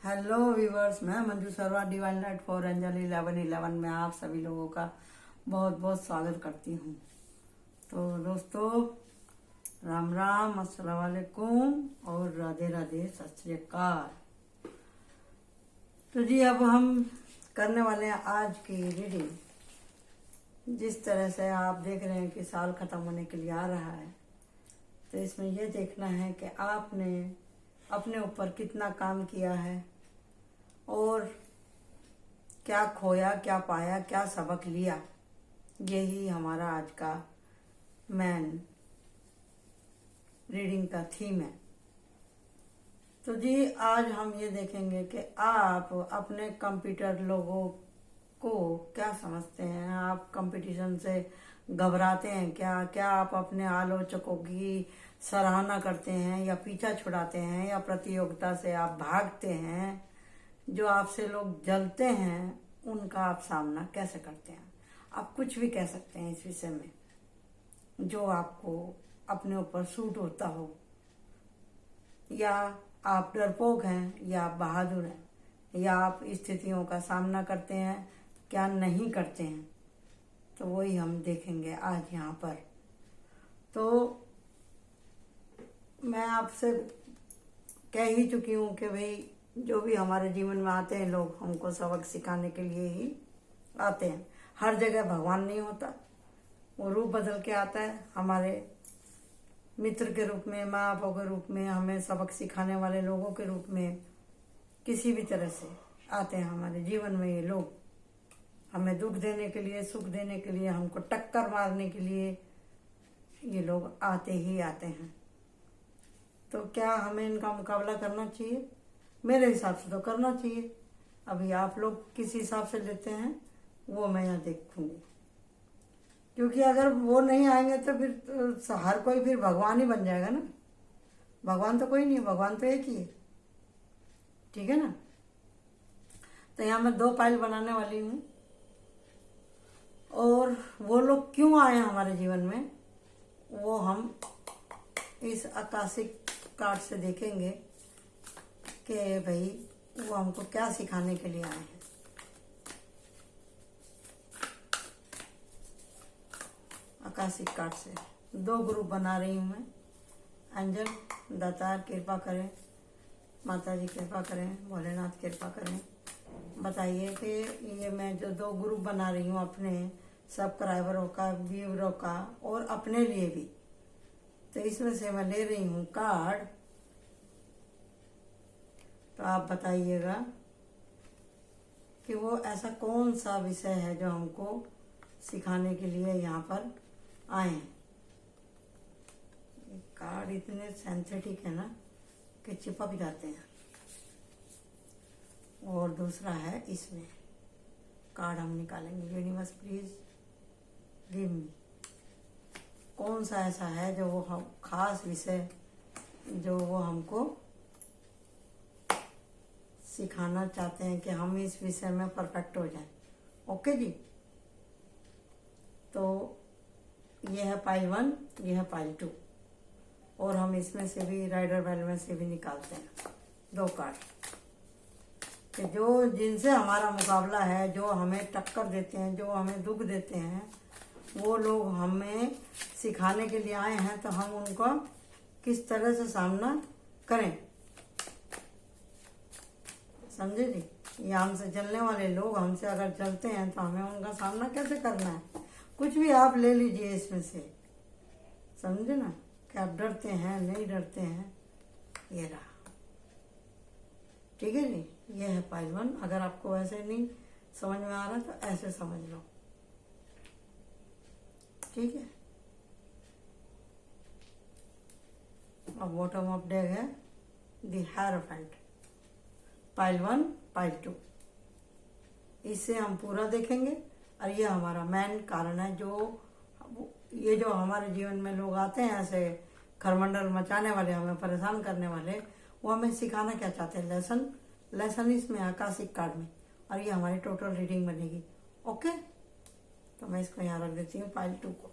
Hello viewers, मैं Manju Sharma divine light for angel 1111 में आप सभी लोगों का बहुत बहुत स्वागत करती हूँ। तो दोस्तों, राम राम, अस्सलाम वालेकुम और राधे राधे, सत श्री अकाल। तो जी, अब हम करने वाले हैं आज की रीडिंग। जिस तरह से आप देख रहे हैं कि साल खत्म होने के लिए आ रहा है, तो इसमें यह देखना है कि आपने अपने ऊपर कितना काम किया है और क्या खोया, क्या पाया, क्या सबक लिया। यही हमारा आज का मेन रीडिंग का थीम है। तो जी, आज हम ये देखेंगे कि आप अपने कंप्यूटर लोगों को क्या समझते हैं। आप कंपटीशन से घबराते हैं क्या? क्या आप अपने आलोचकों की सराहना करते हैं या पीछा छुड़ाते हैं, या प्रतियोगिता से आप भागते हैं? जो आपसे लोग जलते हैं उनका आप सामना कैसे करते हैं? आप कुछ भी कह सकते हैं इस विषय में, जो आपको अपने ऊपर सूट होता हो। या आप डरपोक हैं, या आप बहादुर हैं, या आप स्थितियों का सामना करते हैं, क्या नहीं करते हैं। तो वही हम देखेंगे आज यहाँ पर। तो मैं आपसे कह ही चुकी हूँ कि भाई, जो भी हमारे जीवन में आते हैं लोग, हमको सबक सिखाने के लिए ही आते हैं। हर जगह भगवान नहीं होता, वो रूप बदल के आता है। हमारे मित्र के रूप में, माँ बाप के रूप में, हमें सबक सिखाने वाले लोगों के रूप में, किसी भी तरह से आते हैं हमारे जीवन में। ये लोग हमें दुख देने के लिए, सुख देने के लिए, हमको टक्कर मारने के लिए ये लोग आते ही आते हैं। तो क्या हमें इनका मुकाबला करना चाहिए? मेरे हिसाब से तो करना चाहिए। अभी आप लोग किस हिसाब से लेते हैं वो मैं यहाँ देखूंगी, क्योंकि अगर वो नहीं आएंगे तो फिर तो हर कोई फिर भगवान ही बन जाएगा ना। भगवान तो कोई नहीं है, भगवान तो एक ही है। ठीक है ना? तो यहाँ मैं 2 फाइल बनाने वाली हूँ, और वो लोग क्यों आए हमारे जीवन में वो हम इस आकाशिक कार्ड से देखेंगे कि भाई वो हमको क्या सिखाने के लिए आए हैं। आकाशिक कार्ड से 2 ग्रुप बना रही हूँ मैं। एंजल दातार कृपा करें, माता जी कृपा करें, भोलेनाथ कृपा करें। बताइए कि ये मैं जो 2 ग्रुप बना रही हूँ अपने सब्सक्राइबरों का, व्यूअरों का और अपने लिए भी, तो इसमें से मैं ले रही हूँ कार्ड। तो आप बताइएगा कि वो ऐसा कौन सा विषय है जो हमको सिखाने के लिए यहाँ पर आए हैं। कार्ड इतने सेंसिटिव है ना कि चिपक जाते हैं। और दूसरा है, इसमें कार्ड हम निकालेंगे। यूनिवर्स प्लीज गिव मी, कौन सा ऐसा है जो वो हम खास विषय जो वो हमको सिखाना चाहते हैं कि हम इस विषय में परफेक्ट हो जाएं। ओके जी। तो ये है पाइल 1, ये है पाइल 2, और हम इसमें से भी राइडर बेल में से भी निकालते हैं 2 कार्ड कि जो जिनसे हमारा मुकाबला है, जो हमें टक्कर देते हैं, जो हमें दुख देते हैं, वो लोग हमें सिखाने के लिए आए हैं। तो हम उनका किस तरह से सामना करें, समझे जी? ये हमसे जलने वाले लोग हमसे अगर जलते हैं तो हमें उनका सामना कैसे करना है। कुछ भी आप ले लीजिए इसमें से, समझे ना? कि आप डरते हैं, नहीं डरते हैं। ये रहा, ठीक है जी। ये है पाइल 1। अगर आपको ऐसे नहीं समझ में आ रहा तो ऐसे समझ लो, ठीक है। अब बॉटम ऑफ डेक है द हायरोफेंट, पाइल 1, पाइल 2। इससे हम पूरा देखेंगे। और ये हमारा मेन कारण है, जो ये जो हमारे जीवन में लोग आते हैं ऐसे खरमंडल मचाने वाले, हमें परेशान करने वाले, वो हमें सिखाना क्या चाहते हैं। लेसन इसमें आकाशिक कार्ड में, और ये हमारी टोटल रीडिंग बनेगी। ओके, तो मैं इसको यहाँ रख देती हूँ। पाइल 2 को,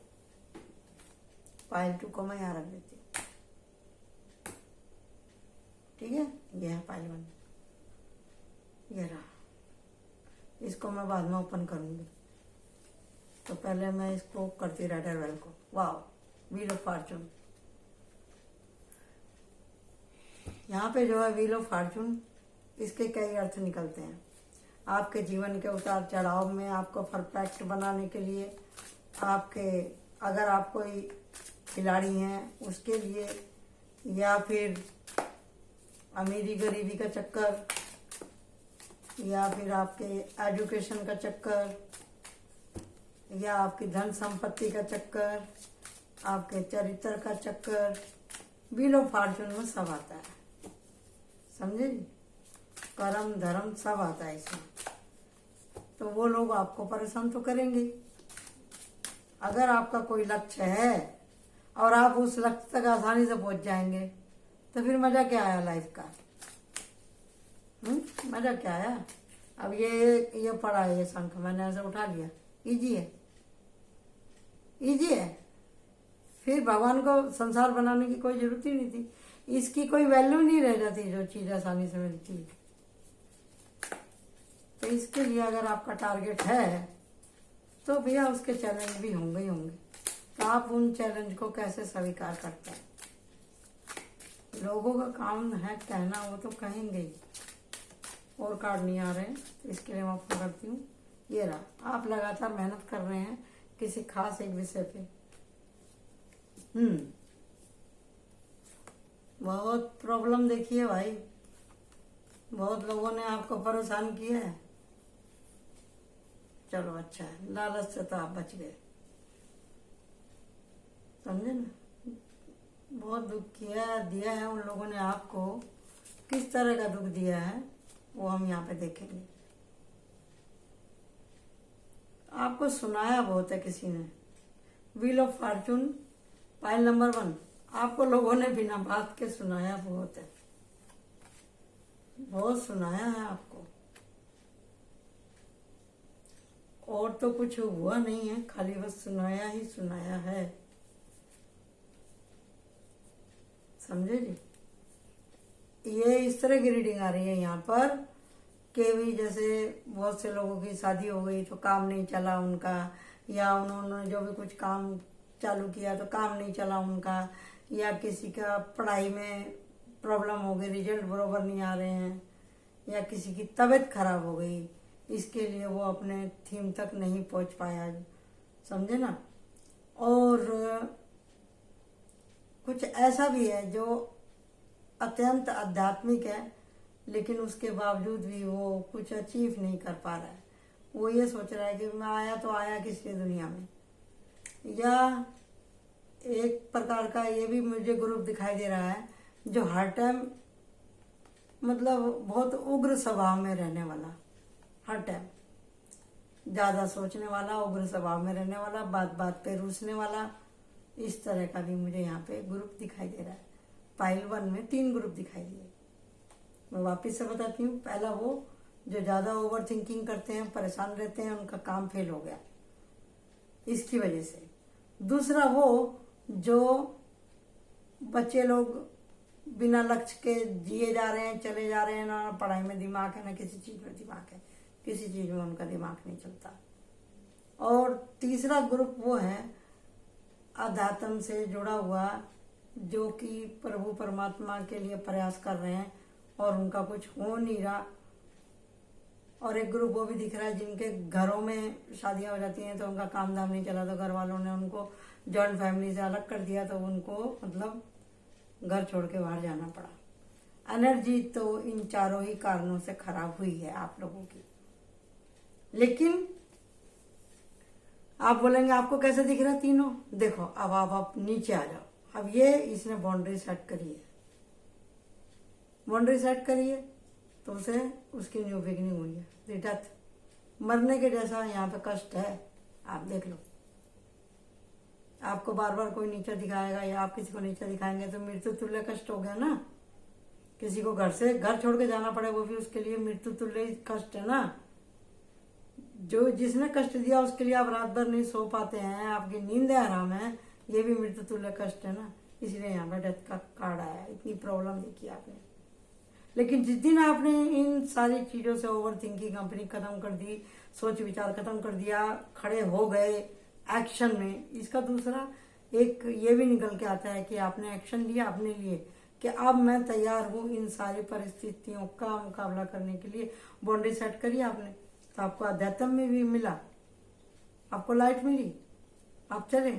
पाइल 2 को मैं यहाँ रख देती हूँ, ठीक है। ये है पाइल 1। ये रहा, इसको मैं बाद में ओपन करूंगी, तो पहले मैं इसको करती राइडर वेल को। वाह, व्हील ऑफ फॉर्चून। यहाँ पे जो है व्हील ऑफ फॉर्चून, इसके कई अर्थ निकलते हैं। आपके जीवन के उतार चढ़ाव में आपको परफेक्ट बनाने के लिए, आपके अगर आप कोई खिलाड़ी हैं उसके लिए, या फिर अमीरी गरीबी का चक्कर, या फिर आपके एजुकेशन का चक्कर, या आपकी धन संपत्ति का चक्कर, आपके चरित्र का चक्कर, व्हील ऑफ फॉर्चून में सब आता है। समझे जी? कर्म धर्म सब आता है इसमें। तो वो लोग आपको परेशान तो करेंगे। अगर आपका कोई लक्ष्य है और आप उस लक्ष्य तक आसानी से पहुंच जाएंगे, तो फिर मजा क्या आया लाइफ का? मजा क्या आया? अब ये पड़ा है, ये शंख मैंने ऐसे उठा लिया, इजी है, इजी है। फिर भगवान को संसार बनाने की कोई जरूरत ही नहीं थी। इसकी कोई वैल्यू नहीं रह जाती जो चीज आसानी से मिलती है। तो इसके लिए अगर आपका टारगेट है तो भैया उसके चैलेंज भी होंगे ही होंगे। तो आप उन चैलेंज को कैसे स्वीकार करते हैं? लोगों का काम है कहना, वो तो कहेंगे ही। और कार्ड नहीं आ रहे हैं, तो इसके लिए मैं आपको करती हूँ। ये रहा, आप लगातार मेहनत कर रहे हैं किसी खास एक विषय पे। बहुत प्रॉब्लम देखी है भाई, बहुत लोगों ने आपको परेशान किया है। चलो अच्छा है, लालच से तो आप बच गए। समझे ना? बहुत दुख दिया है उन लोगों ने आपको। किस तरह का दुख दिया है वो हम यहाँ पे देखेंगे। आपको सुनाया बहुत है किसी ने। Wheel of Fortune, pile number 1, आपको लोगों ने बिना बात के सुनाया बहुत है, बहुत सुनाया है आपको। और तो कुछ हुआ नहीं है, खाली बस सुनाया ही सुनाया है। समझे जी? ये इस तरह की रीडिंग आ रही है यहाँ पर कि भी जैसे बहुत से लोगों की शादी हो गई तो काम नहीं चला उनका, या उन्होंने जो भी कुछ काम चालू किया तो काम नहीं चला उनका, या किसी का पढ़ाई में प्रॉब्लम हो गई, रिजल्ट बरोबर नहीं आ रहे हैं, या किसी की तबीयत खराब हो गई, इसके लिए वो अपने थीम तक नहीं पहुंच पाया। समझे ना? और कुछ ऐसा भी है जो अत्यंत आध्यात्मिक है, लेकिन उसके बावजूद भी वो कुछ अचीव नहीं कर पा रहा है। वो ये सोच रहा है कि मैं आया तो आया किस लिए दुनिया में। या एक प्रकार का ये भी मुझे ग्रुप दिखाई दे रहा है जो हर टाइम मतलब बहुत उग्र स्वभाव में रहने वाला, हर टाइम ज्यादा सोचने वाला, उग्र स्वभाव में रहने वाला, बात बात पे रूसने वाला, इस तरह का भी मुझे यहाँ पे ग्रुप दिखाई दे रहा है। पाइल 1 में 3 ग्रुप दिखाई दिए। मैं वापस से बताती हूँ। पहला वो जो ज्यादा ओवर थिंकिंग करते हैं, परेशान रहते हैं, उनका काम फेल हो गया इसकी वजह से। दूसरा वो जो बच्चे लोग बिना लक्ष्य के जिए जा रहे हैं, चले जा रहे हैं, ना पढ़ाई में दिमाग है ना किसी चीज में दिमाग है, किसी चीज में उनका दिमाग नहीं चलता। और तीसरा ग्रुप वो है अध्यात्म से जुड़ा हुआ, जो कि प्रभु परमात्मा के लिए प्रयास कर रहे हैं और उनका कुछ हो नहीं रहा। और एक ग्रुप वो भी दिख रहा है जिनके घरों में शादियां हो जाती हैं तो उनका काम धाम नहीं चला, तो घर वालों ने उनको जॉइंट फैमिली से अलग कर दिया, तो उनको मतलब घर छोड़ के बाहर जाना पड़ा। एनर्जी तो इन चारों ही कारणों से खराब हुई है आप लोगों की। लेकिन आप बोलेंगे आपको कैसे दिख रहा है तीनों? देखो, अब आप नीचे आ जाओ। अब ये इसने बाउंड्री सेट करी है, बाउंड्री सेट करी है तो उसे उसकी न्यू बिगनिंग हुई है। डेथ, मरने के जैसा यहाँ पे कष्ट है, आप देख लो। आपको बार बार कोई नीचा दिखाएगा या आप किसी को नीचा दिखाएंगे तो मृत्यु तुल्य कष्ट हो गया ना। किसी को घर से घर छोड़ के जाना पड़े, वो भी उसके लिए मृत्यु तुल्य कष्ट है ना। जो जिसने कष्ट दिया उसके लिए आप रात भर नहीं सो पाते हैं, आपकी नींद हराम है, ये भी मृत्यु तुल्य कष्ट है ना। इसलिए यहाँ पर डेथ का कार्ड आया। इतनी प्रॉब्लम देखी आपने। लेकिन जिस दिन आपने इन सारी चीजों से ओवर थिंकिंग अपनी खत्म कर दी, सोच विचार खत्म कर दिया, खड़े हो गए एक्शन में, इसका दूसरा एक ये भी निकल के आता है कि आपने एक्शन लिया अपने लिए कि अब मैं तैयार हूं इन सारी परिस्थितियों का मुकाबला करने के लिए। बाउंड्री सेट करी आपने, तो आपको अध्यात्म में भी मिला, आपको लाइट मिली, आप चले,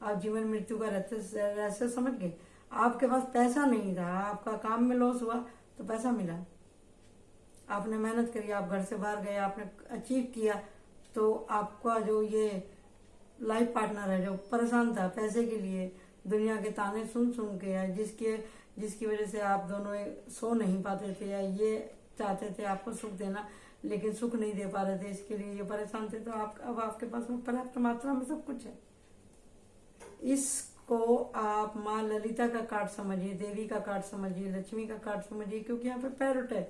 आप जीवन मृत्यु का रहस्य समझ गए। आपके पास पैसा नहीं था, आपका काम में लॉस हुआ तो पैसा मिला, आपने मेहनत करी, आप घर से बाहर गए, आपने अचीव किया, तो आपका जो ये लाइफ पार्टनर है जो परेशान था पैसे के लिए, दुनिया के ताने सुन सुन के, या जिसकी वजह से आप दोनों सो नहीं पाते थे, या ये चाहते थे आपको सुख देना लेकिन सुख नहीं दे पा रहे थे, इसके लिए ये परेशान थे, तो अब आपके पास में पर्याप्त मात्रा में सब कुछ है। इसको आप माँ ललिता का कार्ड समझिए, देवी का कार्ड समझिए, लक्ष्मी का कार्ड समझिए, क्योंकि यहाँ पे पैरोट है,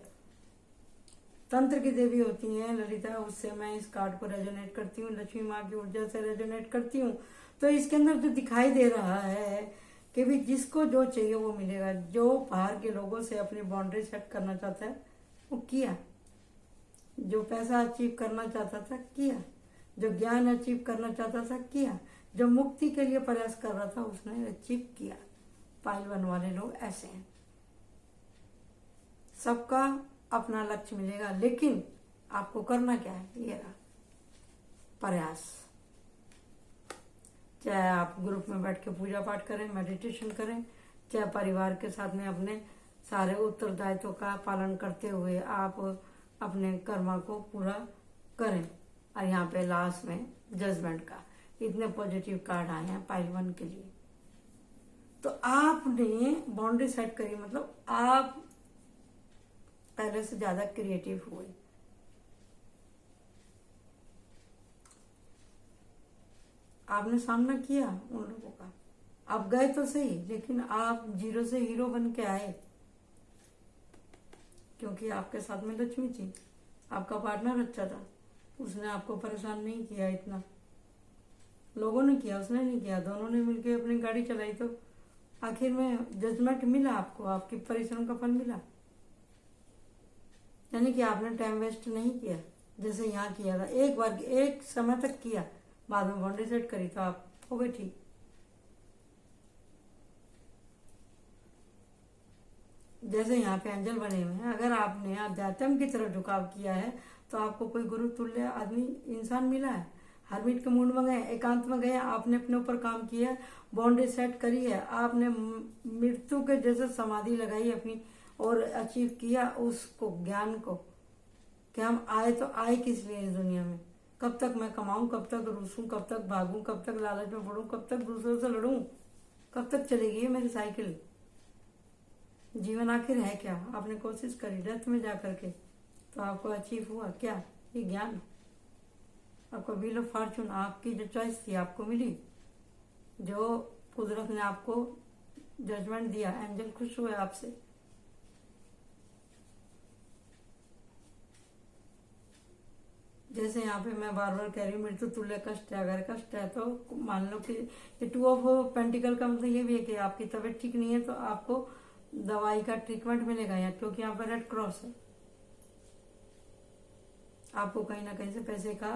तंत्र की देवी होती है ललिता, उससे मैं इस कार्ड को रेजोनेट करती हूँ, लक्ष्मी माँ की ऊर्जा से रेजोनेट करती हूँ। तो इसके अंदर जो दिखाई दे रहा है कि भी जिसको जो चाहिए वो मिलेगा। जो बाहर के लोगों से अपनी बाउंड्री सेट करना चाहता है वो किया, जो पैसा अचीव करना चाहता था किया, जो ज्ञान अचीव करना चाहता था किया, जो मुक्ति के लिए प्रयास कर रहा था उसने अचीव किया। पाइल वन वाले लोग ऐसे हैं, सबका अपना लक्ष्य मिलेगा, लेकिन आपको करना क्या है, ये रहा प्रयास। चाहे आप ग्रुप में बैठ के पूजा पाठ करें, मेडिटेशन करें, चाहे परिवार के साथ में अपने सारे उत्तरदायित्व का पालन करते हुए आप अपने कर्मा को पूरा करें। और यहाँ पे लास्ट में जजमेंट का इतने पॉजिटिव कार्ड आए हैं पाइल वन के लिए। तो आपने बाउंड्री सेट करी, मतलब आप पहले से ज्यादा क्रिएटिव हुए। आपने सामना किया उन लोगों का, आप गए तो सही, लेकिन आप जीरो से हीरो बन के आए, क्योंकि आपके साथ में लक्ष्मी थी, आपका पार्टनर अच्छा था, उसने आपको परेशान नहीं किया इतना। लोगों ने किया, उसने नहीं किया, दोनों ने मिलकर अपनी गाड़ी चलाई, तो आखिर में जजमेंट मिला आपको, आपकी परिश्रम का फल मिला। यानी कि आपने टाइम वेस्ट नहीं किया जैसे यहाँ किया था, एक बार एक समय तक किया, बाद में बाउंड्री सेट करी तो आप हो गए ठीक। जैसे यहाँ पे एंजल बने हुए हैं, अगर आपने अध्यात्म की तरफ झुकाव किया है तो आपको कोई गुरु तुल्य आदमी इंसान मिला है। हरमिट के मूड में गए, एकांत में गए, आपने अपने ऊपर काम किया, बाउंड्री सेट करी है, आपने मृत्यु के जैसे समाधि लगाई अपनी और अचीव किया उसको, ज्ञान को, कि हम आए तो आए किस लिए इस दुनिया में, कब तक मैं कमाऊं, कब तक रूसूं, कब तक भागूं, कब तक लालच में पड़ूं, कब तक दूसरों से लड़ूं, कब तक चलेगी मेरी साइकिल, जीवन आखिर है क्या। आपने कोशिश करी डेथ में जा करके, तो आपको अचीव हुआ क्या, ये ज्ञान। आपको व्हील ऑफ फॉर्चून, आपकी जो चॉइस थी आपको मिली, जो कुदरत ने आपको जजमेंट दिया, एंजल खुश हुए आपसे। जैसे यहाँ पे मैं बार बार कह रही हूँ मृत्यु तुल्य कष्ट है, अगर कष्ट है तो मान लो कि ये 2 ऑफ पेंटिकल का मतलब ये भी है कि आपकी तबीयत ठीक नहीं है तो आपको दवाई का ट्रीटमेंट मिलेगा, यहाँ क्योंकि यहाँ पर रेड क्रॉस है, आपको कहीं ना कहीं से पैसे का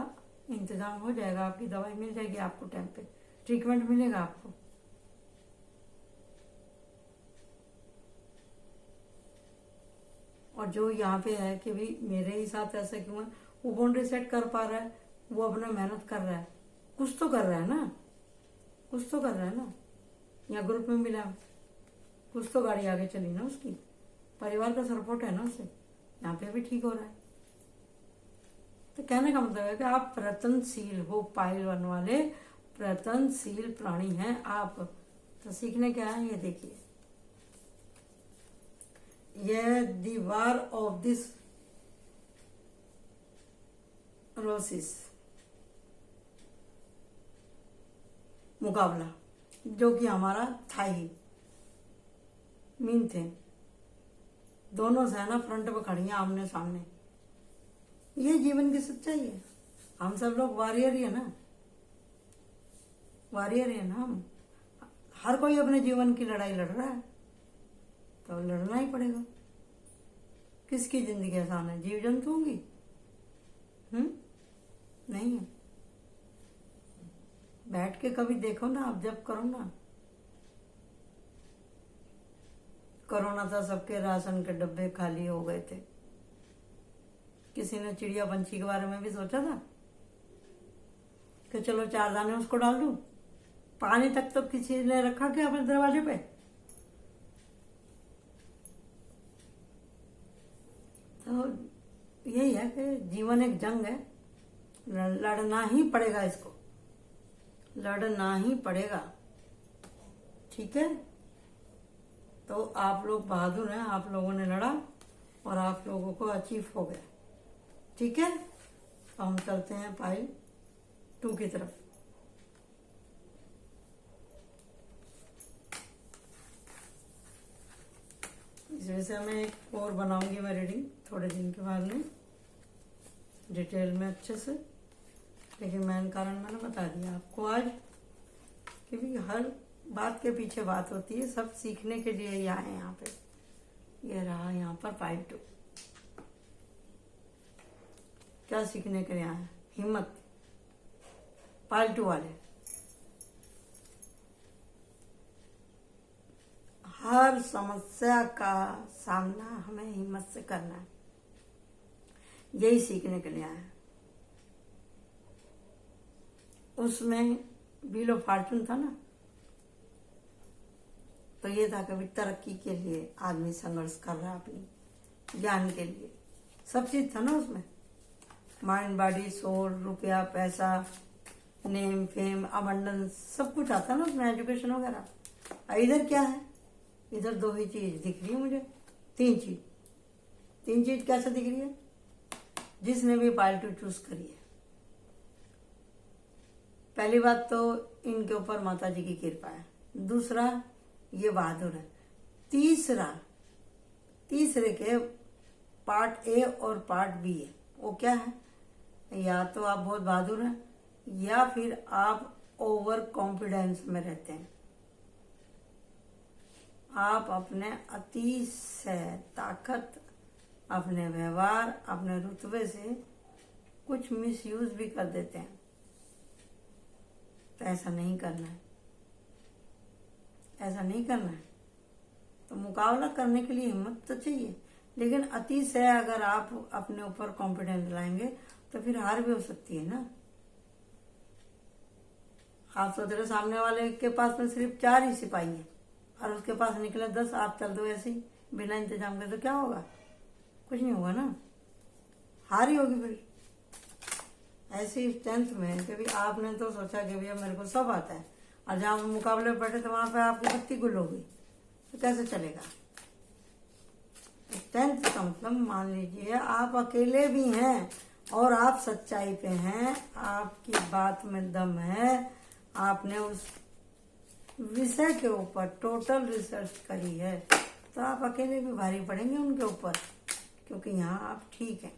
इंतजाम हो जाएगा, आपकी दवाई मिल जाएगी, आपको टाइम पे ट्रीटमेंट मिलेगा आपको। और जो यहाँ पे है कि भाई मेरे ही साथ ऐसा क्यों है, वो बाउंड्री सेट कर पा रहा है, वो अपना मेहनत कर रहा है, कुछ तो कर रहा है ना, कुछ तो कर रहा है ना, या ग्रुप में मिला, कुछ तो गाड़ी आगे चली ना उसकी, परिवार का सपोर्ट है ना उसे, यहाँ पे भी ठीक हो रहा है। तो कहने का मतलब है कि आप प्रयत्नशील हो, पाइल वन वाले प्रयत्नशील प्राणी हैं आप। तो सीखने क्या है ये देखिए, यह दीवार ऑफ दिस रोसिस मुकाबला, जो कि हमारा था ही मीन थे, दोनों सेना फ्रंट पे खड़ी हैं आमने सामने, ये जीवन की सच्चाई है। हम सब लोग वॉरियर ही है ना, वॉरियर है ना हम, हर कोई अपने जीवन की लड़ाई लड़ रहा है, तो लड़ना ही पड़ेगा। किसकी जिंदगी आसान है? जीव जंतुओं की? नहीं है। बैठ के कभी देखो ना, आप जब करो ना। कोरोना था, सबके राशन के डब्बे खाली हो गए थे। किसी ने चिड़िया पंछी के बारे में भी सोचा था कि चलो 4 दाने उसको डाल दूं? पानी तक तो किसी ने रखा क्या अपने दरवाजे पे? तो यही है कि जीवन एक जंग है, लड़ना ही पड़ेगा, इसको लड़ना ही पड़ेगा। ठीक है, तो आप लोग बहादुर हैं, आप लोगों ने लड़ा और आप लोगों को अचीव हो गया। ठीक है, तो हम चलते हैं फाइल 2 की तरफ। इस विषय में एक और बनाऊंगी मैं रीडिंग थोड़े दिन के बाद में, डिटेल में अच्छे से। लेकिन मेन कारण मैंने बता दिया आपको आज, क्योंकि हर बात के पीछे बात होती है, सब सीखने के लिए ही आए यहाँ पे। ये रहा यहाँ पर फाइल 2। क्या सीखने के लिए आए? हिम्मत। फाइल 2 वाले, हर समस्या का सामना हमें हिम्मत से करना है, यही सीखने के लिए आए। उसमें व्हील ऑफ फॉर्चून था ना, तो ये था कभी तरक्की के लिए आदमी संघर्ष कर रहा है, अपनी ज्ञान के लिए, सब चीज था ना उसमें। माइंड, बॉडी, सोल, रुपया, पैसा, नेम, फेम, अबंडेंस, सब कुछ आता ना उसमें, एजुकेशन वगैरह। इधर क्या है? इधर 2 ही चीज दिख रही है मुझे, 3 चीज कैसे दिख रही है? जिसने भी फाइल 2 चूज करी है, पहली बात तो इनके ऊपर माता जी की कृपा है, दूसरा ये बहादुर है, तीसरे के पार्ट ए और पार्ट बी है। वो क्या है? या तो आप बहुत बहादुर हैं, या फिर आप ओवर कॉन्फिडेंस में रहते हैं। आप अपने अतिशय ताकत, अपने व्यवहार, अपने रुतबे से कुछ मिसयूज भी कर देते हैं। तो ऐसा नहीं करना है, ऐसा नहीं करना है। तो मुकाबला करने के लिए हिम्मत तो चाहिए, लेकिन अतिशय अगर आप अपने ऊपर कॉन्फिडेंस लाएंगे तो फिर हार भी हो सकती है ना। आप सोच रहे सामने वाले के पास में सिर्फ 4 ही सिपाही हैं और उसके पास निकले 10, आप चल दो ऐसे ही बिना इंतजाम के, तो क्या होगा? कुछ नहीं होगा ना, हार ही होगी फिर। ऐसी स्ट्रेंथ में कभी आपने तो सोचा कि भैया मेरे को सब आता है, और जहां मुकाबले में बैठे तो वहां पे आपकी बत्ती गुल हो गई, तो कैसे चलेगा? स्ट्रेंथ का मतलब, मान लीजिए आप अकेले भी हैं और आप सच्चाई पे हैं, आपकी बात में दम है, आपने उस विषय के ऊपर टोटल रिसर्च करी है, तो आप अकेले भी भारी पड़ेंगे उनके ऊपर, क्योंकि यहाँ आप ठीक हैं,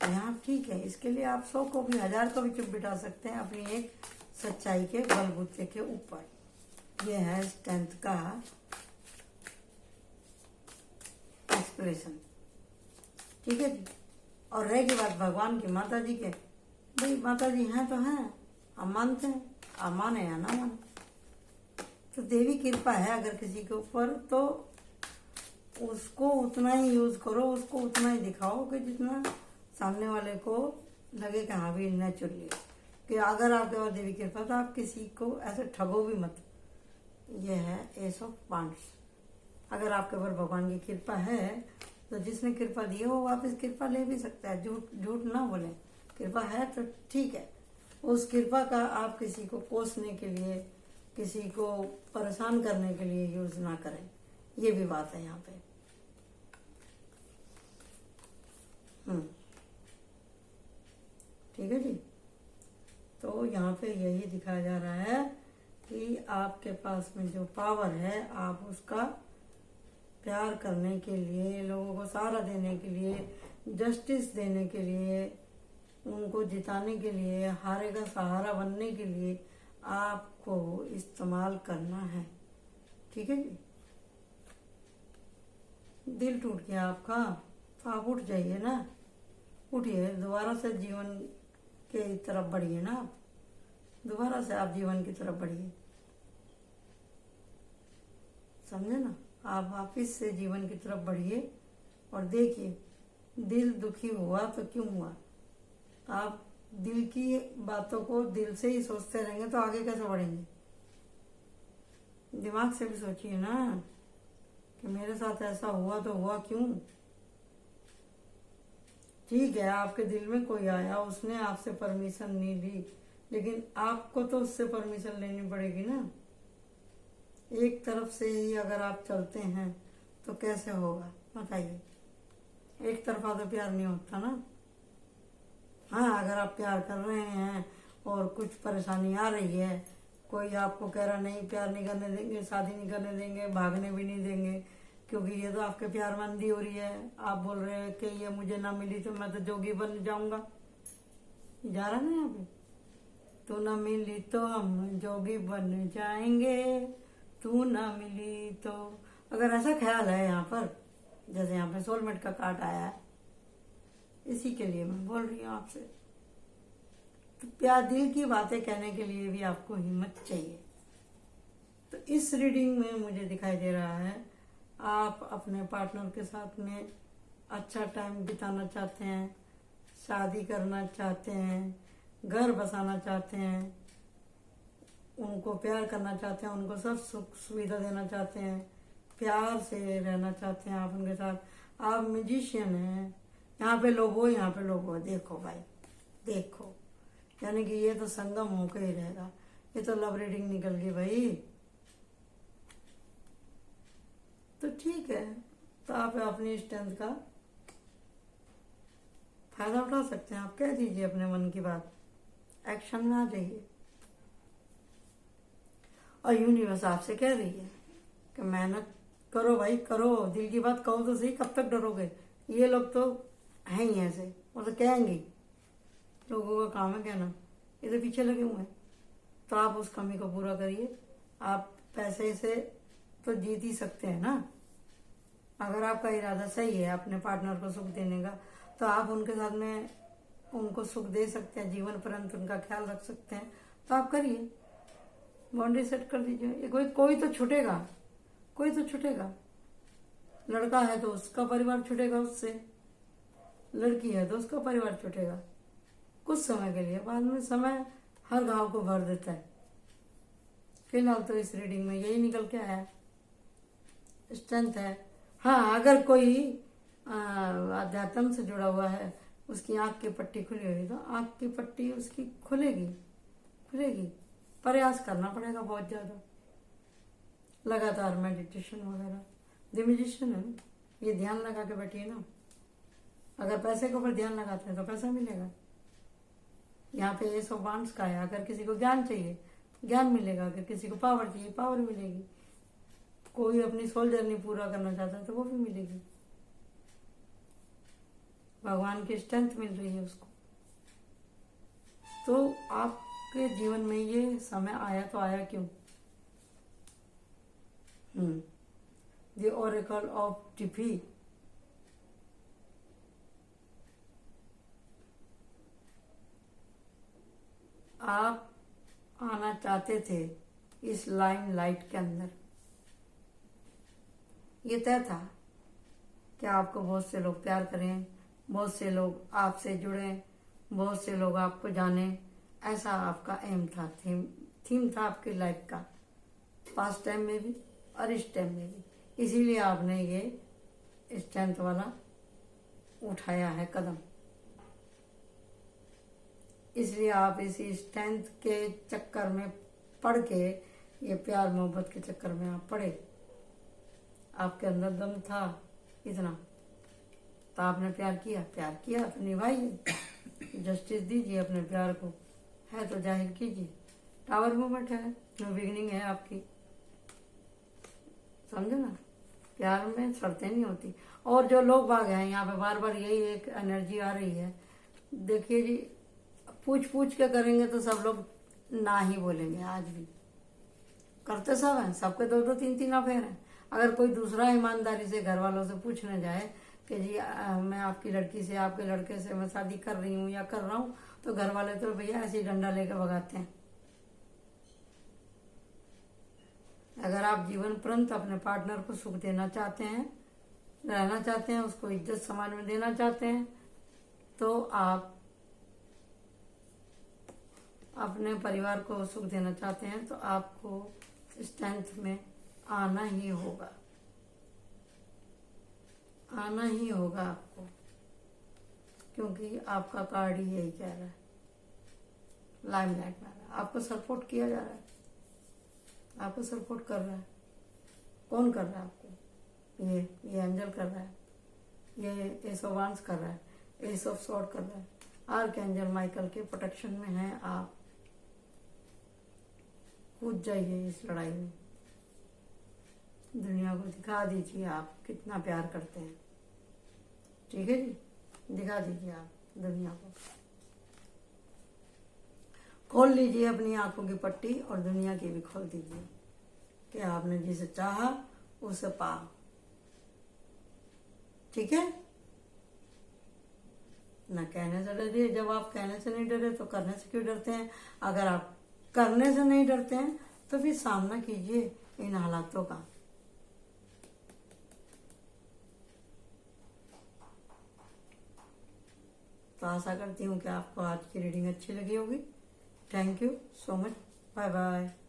यहाँ आप ठीक है। इसके लिए आप 100 को भी 1000 को भी चुप बिठा सकते हैं अपनी एक सच्चाई के बलबूते के ऊपर। यह है स्ट्रेंथ का एक्सप्रेशन। ठीक है जी। और रहेगी बात भगवान की, माता जी के, भाई माता जी हैं तो हैं, हम मानते हैं, आप माने या ना माने, तो देवी कृपा है अगर किसी के ऊपर, तो उसको उतना ही यूज करो, उसको उतना ही दिखाओ कि जितना सामने वाले को लगे कि हाँ भी नेचुरली, कि अगर आपके पास देवी कृपा तो आप किसी को ऐसे ठगो भी मत। ये है एस ऑफ वांड्स। अगर आपके ऊपर भगवान की कृपा है तो जिसने कृपा दी है वो वापस कृपा ले भी सकता है, झूठ ना बोले, कृपा है तो ठीक है। उस कृपा का आप किसी को कोसने के लिए, किसी को परेशान करने के लिए यूज ना करें, ये भी बात है यहाँ पे। ठीक है जी। तो यहाँ पे यही दिखाया जा रहा है कि आपके पास में जो पावर है, आप उसका प्यार करने के लिए, लोगों को सहारा देने के लिए, जस्टिस देने के लिए, उनको जिताने के लिए, हारे का सहारा बनने के लिए आपको इस्तेमाल करना है। ठीक है जी। दिल टूट गया आपका, तो आप उठ जाइए ना, उठिए, दोबारा से जीवन के तरफ बढ़िए ना, आप दोबारा से आप जीवन की तरफ बढ़िए, समझे ना। आप वापिस से जीवन की तरफ बढ़िए और देखिए, दिल दुखी हुआ तो क्यों हुआ। आप दिल की बातों को दिल से ही सोचते रहेंगे तो आगे कैसे बढ़ेंगे। दिमाग से भी सोचिए ना कि मेरे साथ ऐसा हुआ तो हुआ क्यों। ठीक है, आपके दिल में कोई आया, उसने आपसे परमिशन नहीं ली, लेकिन आपको तो उससे परमिशन लेनी पड़ेगी ना। एक तरफ से ही अगर आप चलते हैं तो कैसे होगा बताइए। एक तरफा तो प्यार नहीं होता ना। हाँ, अगर आप प्यार कर रहे हैं और कुछ परेशानी आ रही है, कोई आपको कह रहा नहीं प्यार नहीं करने देंगे, शादी नहीं करने देंगे, भागने भी नहीं देंगे, क्योंकि ये तो आपके प्यार में अंधी हो रही है। आप बोल रहे हैं कि ये मुझे ना मिली तो मैं तो जोगी बन जाऊंगा, जा रहा ना यहाँ पे। तू ना मिली तो हम जोगी बन जाएंगे, तू ना मिली तो। अगर ऐसा ख्याल है यहाँ पर, जैसे यहाँ पे सोलमेट का कार्ड आया है, इसी के लिए मैं बोल रही हूँ आपसे। तो प्यार, दिल की बातें कहने के लिए भी आपको हिम्मत चाहिए। तो इस रीडिंग में मुझे दिखाई दे रहा है आप अपने पार्टनर के साथ में अच्छा टाइम बिताना चाहते हैं, शादी करना चाहते हैं, घर बसाना चाहते हैं, उनको प्यार करना चाहते हैं, उनको सब सुख सुविधा देना चाहते हैं, प्यार से रहना चाहते हैं आप उनके साथ। आप म्यूजिशियन हैं, यहाँ पे लोग हो, यहाँ पे लोग हो, देखो भाई देखो, यानी कि ये तो संगम होकर ही रहेगा। ये तो लव रीडिंग निकल गई भाई। तो ठीक है, तो आप अपनी स्ट्रेंथ का फायदा उठा सकते हैं। आप कह दीजिए अपने मन की बात, एक्शन में आ जाइए। और यूनिवर्स आपसे कह रही है कि मेहनत करो भाई, करो, दिल की बात कहो तो सही, कब तक डरोगे। ये लोग तो हैं ही ऐसे, वो तो कहेंगे, लोगों का काम है कहना, ये तो पीछे लगे हुए हैं। तो आप उस कमी को पूरा करिए। आप पैसे से तो जीत ही सकते हैं ना। अगर आपका इरादा सही है अपने पार्टनर को सुख देने का, तो आप उनके साथ में उनको सुख दे सकते हैं, जीवन पर्यंत उनका ख्याल रख सकते हैं। तो आप करिए, बाउंड्री सेट कर दीजिए। कोई तो छूटेगा, कोई तो छूटेगा। लड़का है तो उसका परिवार छूटेगा उससे, लड़की है तो उसका परिवार छूटेगा कुछ समय के लिए। बाद में समय हर घाव को भर देता है। फिलहाल तो इस रीडिंग में यही निकल के आया, स्ट्रेंथ है। हाँ, अगर कोई अध्यात्म से जुड़ा हुआ है, उसकी आंख की पट्टी खुली हुई, तो आंख की पट्टी उसकी खुलेगी खुलेगी। प्रयास करना पड़ेगा बहुत ज्यादा, लगातार मेडिटेशन वगैरह। द म्यूजिशियन है, ये ध्यान लगा के बैठिए ना। अगर पैसे के ऊपर ध्यान लगाते हैं तो पैसा मिलेगा। यहाँ पे एस ऑफ वांड्स का है। अगर किसी को ज्ञान चाहिए तो ज्ञान मिलेगा, अगर किसी को पावर चाहिए पावर मिलेगी, कोई अपनी सोल जर्नी पूरा करना चाहता है तो वो भी मिलेगी। भगवान की स्ट्रेंथ मिल रही है उसको। तो आपके जीवन में ये समय आया तो आया क्यों। द ओरेकल ऑफ टिफी, आप आना चाहते थे इस लाइन लाइट के अंदर। ये तय था कि आपको बहुत से लोग प्यार करें, बहुत से लोग आपसे जुड़ें, बहुत से लोग आपको जाने। ऐसा आपका एम था, थीम था आपकी लाइफ का, पास्ट टाइम में भी और इस टाइम में भी। इसीलिए आपने ये स्ट्रेंथ वाला उठाया है कदम। इसलिए आप इसी स्ट्रेंथ के चक्कर में पड़ के, ये प्यार मोहब्बत के चक्कर में आप पड़े। आपके अंदर दम था इतना, तो आपने प्यार किया तो निभाइए, जस्टिस दीजिए अपने प्यार को, है तो जाहिर कीजिए। टावर मूवमेंट है, न्यू बिगिनिंग है आपकी, समझे ना। प्यार में शर्तें नहीं होती। और जो लोग बाग हैं यहाँ पे, बार बार यही एक एनर्जी आ रही है। देखिए जी, पूछ पूछ के करेंगे तो सब लोग ना ही बोलेंगे। आज भी करते सब हैं, सबके दो दो तीन तीन अफेयर हैं। अगर कोई दूसरा ईमानदारी से घर वालों से पूछने जाए कि जी मैं आपकी लड़की से, आपके लड़के से मैं शादी कर रही हूँ या कर रहा हूँ, तो घर वाले तो भैया ऐसे ही डंडा लेकर भगाते हैं। अगर आप जीवन पर्यंत अपने पार्टनर को सुख देना चाहते हैं, रहना चाहते हैं, उसको इज्जत समाज में देना चाहते हैं, तो आप अपने परिवार को सुख देना चाहते हैं, तो आपको स्ट्रेंथ में आना ही होगा, आना ही होगा आपको, क्योंकि आपका कार्ड ही यही कह रहा है, लाइमलाइट में आ रहा है, आपको सपोर्ट किया जा रहा है, आपको सपोर्ट कर रहा है। कौन कर रहा है आपको? ये एंजल कर रहा है, ये एस ऑफ वांड्स कर रहा है, एस ऑफ स्वॉर्ड कर रहा है। आर्क एंजल माइकल के प्रोटेक्शन में हैं आप। कूद जाइए इस लड़ाई में, दुनिया को दिखा दीजिए आप कितना प्यार करते हैं। ठीक है जी, दिखा दीजिए आप दुनिया को, खोल लीजिए अपनी आंखों की पट्टी और दुनिया की भी खोल दीजिए कि आपने जिसे चाहा उसे पाओ। ठीक है ना, कहने से डरिए। जब आप कहने से नहीं डरे तो करने से क्यों डरते हैं? अगर आप करने से नहीं डरते हैं तो फिर सामना कीजिए इन हालातों का। तो आशा करती हूँ कि आपको आज की रीडिंग अच्छी लगी होगी। Thank you so much, bye bye.